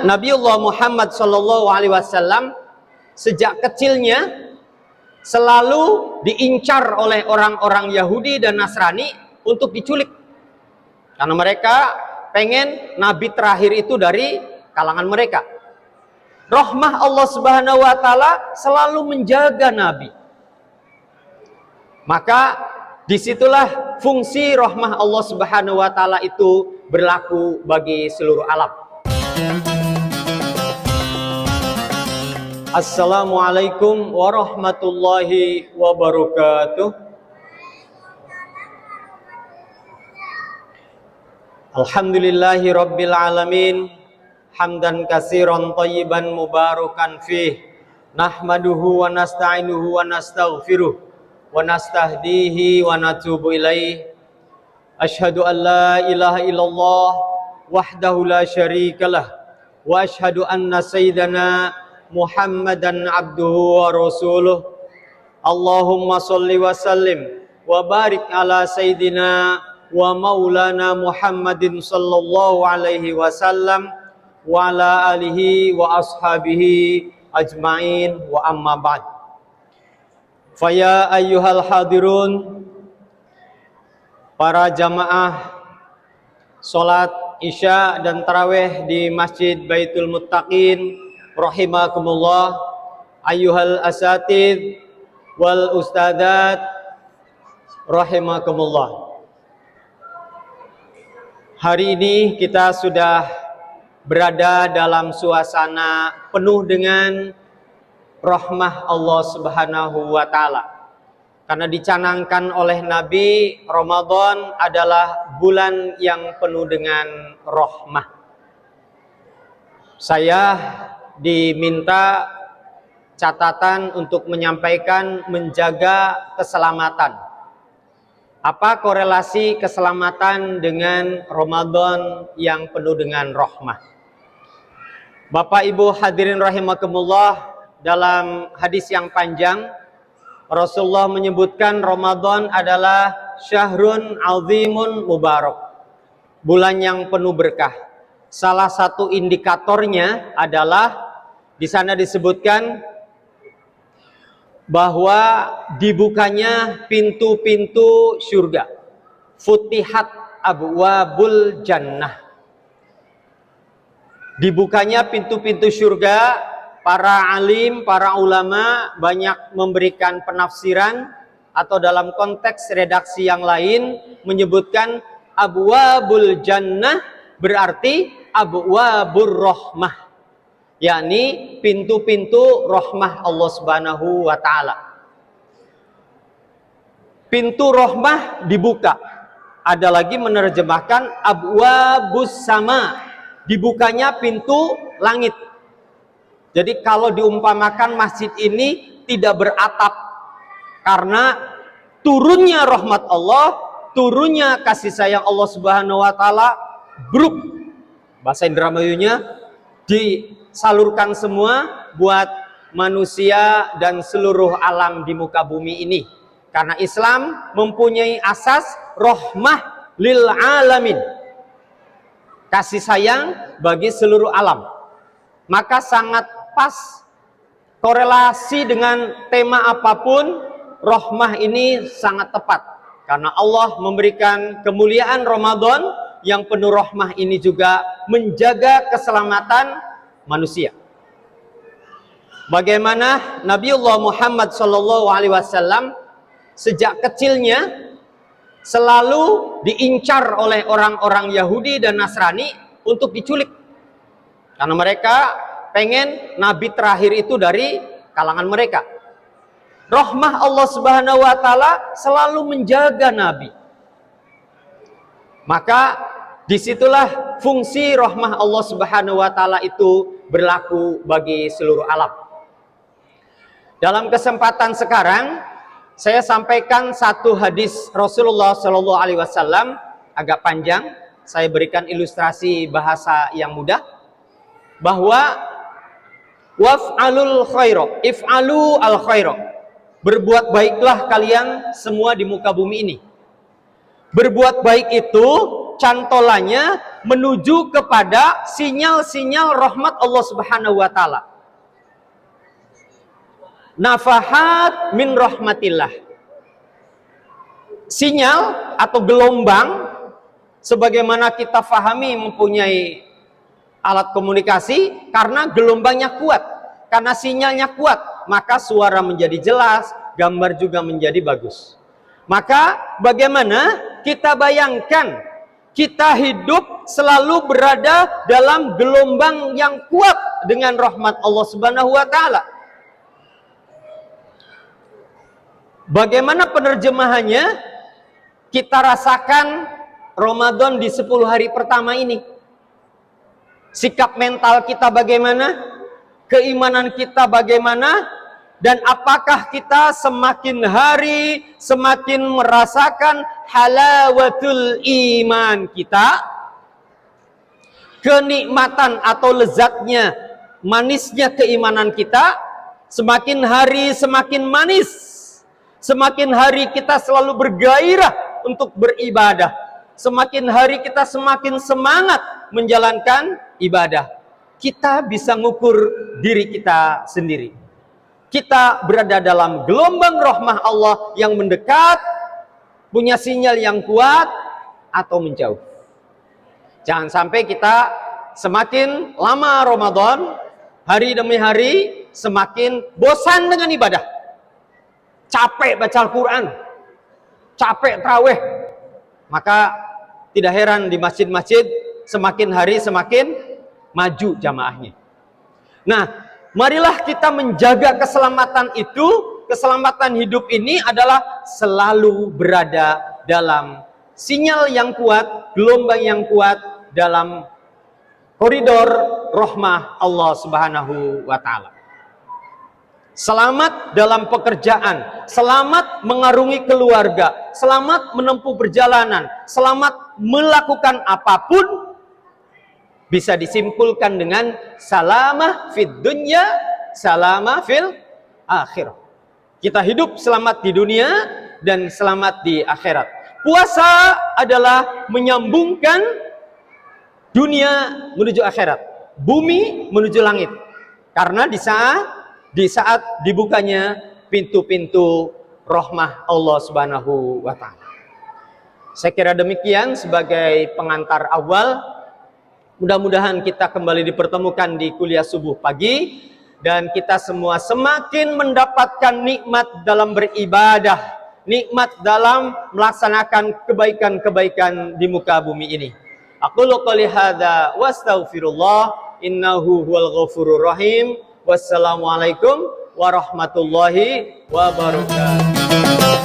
Nabiullah Muhammad SAW sejak kecilnya selalu diincar oleh orang-orang Yahudi dan Nasrani untuk diculik, karena mereka pengen nabi terakhir itu dari kalangan mereka. Rahmah Allah Subhanahu wa Ta'ala selalu menjaga nabi. Maka disitulah fungsi rahmah Allah Subhanahu wa Ta'ala itu berlaku bagi seluruh alam. Assalamualaikum warahmatullahi wabarakatuh. Alhamdulillahi rabbil alamin, hamdan katsiran thayyiban mubarakan fih, nahmaduhu wa nasta'inuhu wa nastaghfiruh wa nastahdihi wa natubu ilaih. Asyhadu an la ilaha illallah wahdahu la syarikalah wa asyhadu anna sayyidana Muhammadan abduhu wa rasuluh. Allahumma salli wa sallim wa barik ala sayyidina wa maulana Muhammadin sallallahu alaihi wasallam wa ala alihi wa ashabihi ajmain, wa amma ba'd. Faya ayyuhal hadirun, para jamaah salat Isya dan tarawih di Masjid Baitul Muttaqin rahimakumullah, ayyuhal asatid wal ustadat rahimakumullah. Hari ini kita sudah berada dalam suasana penuh dengan rahmah Allah Subhanahu wa Ta'ala, karena dicanangkan oleh Nabi, Ramadan adalah bulan yang penuh dengan rahmah. Saya diminta catatan untuk menyampaikan menjaga keselamatan. Apa korelasi keselamatan dengan Ramadan yang penuh dengan rahmah? Bapak Ibu hadirin rahimakumullah, dalam hadis yang panjang Rasulullah menyebutkan Ramadan adalah syahrun azimun mubarak, bulan yang penuh berkah. Salah satu indikatornya adalah di sana disebutkan bahwa dibukanya pintu-pintu surga. Futihat abwabul jannah. Dibukanya pintu-pintu surga. Para alim, para ulama banyak memberikan penafsiran, atau dalam konteks redaksi yang lain menyebutkan abwabul jannah berarti abwabur rahmah, yakni pintu-pintu rahmah Allah Subhanahu wa Ta'ala. Pintu rahmah dibuka. Ada lagi menerjemahkan abwabus sama, dibukanya pintu langit. Jadi kalau diumpamakan masjid ini tidak beratap, karena turunnya rahmat Allah, turunnya kasih sayang Allah Subhanahu wa Ta'ala, bruk, bahasa Indrameyunya, disalurkan semua buat manusia dan seluruh alam di muka bumi ini. Karena Islam mempunyai asas rahmah lil alamin, kasih sayang bagi seluruh alam. Maka sangat pas korelasi dengan tema apapun, rahmah ini sangat tepat. Karena Allah memberikan kemuliaan Ramadan yang penuh rahmah ini juga menjaga keselamatan manusia. Bagaimana Nabiullah Muhammad SAW sejak kecilnya selalu diincar oleh orang-orang Yahudi dan Nasrani untuk diculik, karena mereka pengen nabi terakhir itu dari kalangan mereka. Rahmah Allah Subhanahu wa Ta'ala selalu menjaga nabi. Maka disitulah fungsi rahmah Allah Subhanahu wa Ta'ala itu berlaku bagi seluruh alam. Dalam kesempatan sekarang saya sampaikan satu hadis Rasulullah SAW, agak panjang. Saya berikan ilustrasi bahasa yang mudah, bahwa waf'alul khaira, if'alu al khaira, berbuat baiklah kalian semua di muka bumi ini. Berbuat baik itu cantolannya menuju kepada sinyal-sinyal rahmat Allah Subhanahu wa taala. Nafahat min rahmatillah. Sinyal atau gelombang, sebagaimana kita fahami mempunyai alat komunikasi, karena gelombangnya kuat, karena sinyalnya kuat, maka suara menjadi jelas, gambar juga menjadi bagus. Maka bagaimana kita bayangkan kita hidup selalu berada dalam gelombang yang kuat dengan rahmat Allah Subhanahu wa taala. Bagaimana penerjemahannya? Kita rasakan Ramadan di 10 hari pertama ini. Sikap mental kita bagaimana? Keimanan kita bagaimana? Dan apakah kita semakin hari semakin merasakan halawatul iman kita? Kenikmatan atau lezatnya, manisnya keimanan kita semakin hari semakin manis. Semakin hari kita selalu bergairah untuk beribadah. Semakin hari kita semakin semangat menjalankan ibadah. Kita bisa ngukur diri kita sendiri. Kita berada dalam gelombang rahmah Allah yang mendekat, punya sinyal yang kuat atau menjauh. Jangan sampai kita semakin lama Ramadan, hari demi hari semakin bosan dengan ibadah. Capek baca Al-Quran, capek tarawih, maka tidak heran di masjid-masjid semakin hari semakin maju jamaahnya. Nah, marilah kita menjaga keselamatan itu. Keselamatan hidup ini adalah selalu berada dalam sinyal yang kuat, gelombang yang kuat dalam koridor rahmah Allah Subhanahu wa taala. Selamat dalam pekerjaan, selamat mengarungi keluarga, selamat menempuh perjalanan, selamat melakukan apapun, bisa disimpulkan dengan salamah fid dunya, salamah fil akhirah. Kita hidup selamat di dunia dan selamat di akhirat. Puasa adalah menyambungkan dunia menuju akhirat, bumi menuju langit. Karena di saat dibukanya pintu-pintu rahmah Allah Subhanahu wa taala. Saya kira demikian sebagai pengantar awal. Mudah-mudahan kita kembali dipertemukan di kuliah subuh pagi dan kita semua semakin mendapatkan nikmat dalam beribadah, nikmat dalam melaksanakan kebaikan-kebaikan di muka bumi ini. Aqulu qouli hadza wa astaghfirullah innahu huwal ghafurur rahim. Wassalamualaikum warahmatullahi wabarakatuh.